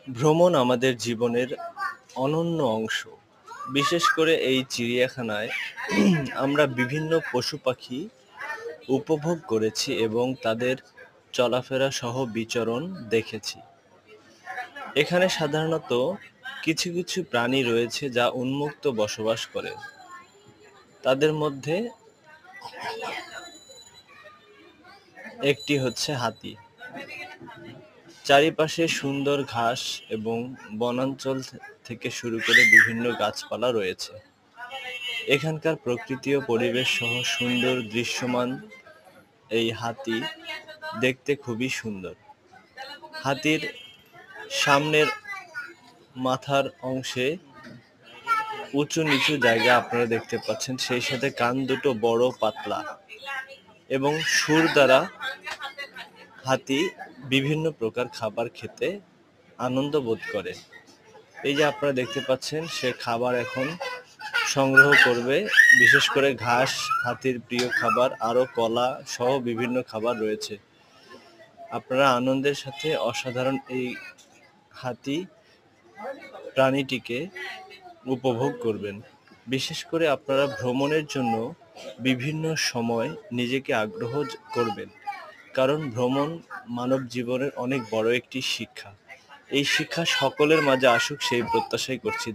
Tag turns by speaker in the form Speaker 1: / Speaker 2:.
Speaker 1: ভ্রমণ আমাদের জীবনের অনন্য অংশ। বিশেষ করে এই চিড়িয়াখানায় আমরা বিভিন্ন পশু-পাখি উপভোগ করেছি এবং তাদের চলাফেরা সহ বিচরণ দেখেছি। এখানে সাধারণত কিছু কিছু প্রাণী রয়েছে যা উন্মুক্ত বসবাস করে। তাদের মধ্যে একটি হচ্ছে হাতি। চারিপাশে সুন্দর ঘাস এবং বনাঞ্চল থেকে শুরু করে বিভিন্ন গাছপালা রয়েছে। এখানকার প্রকৃতি ও পরিবেশ সহ সুন্দর দৃশ্যমান এই হাতি দেখতে খুবই সুন্দর। হাতির সামনের মাথার অংশে উঁচু নিচু জায়গা আপনারা দেখতে পাচ্ছেন, সেই সাথে কান দুটো বড় পাতলা এবং শুঁড় দ্বারা হাতি বিভিন্ন প্রকার খাবার খেতে আনন্দ বোধ করে। এই যে আপনারা দেখতে পাচ্ছেন, সে খাবার এখন সংগ্রহ করবে। বিশেষ করে ঘাস হাতির প্রিয় খাবার, আরো কলা সহ বিভিন্ন খাবার রয়েছে। আপনারা আনন্দের সাথে অসাধারণ এই হাতি প্রাণীটিকে উপভোগ করবেন। বিশেষ করে আপনারা ভ্রমণের জন্য বিভিন্ন সময় নিজেকে আগ্রহ করবেন, কারণ ভ্রমণ মানব জীবনের অনেক বড় একটি শিক্ষা। এই শিক্ষা সকলের মাঝে আসুক সেই প্রত্যাশাই করছি।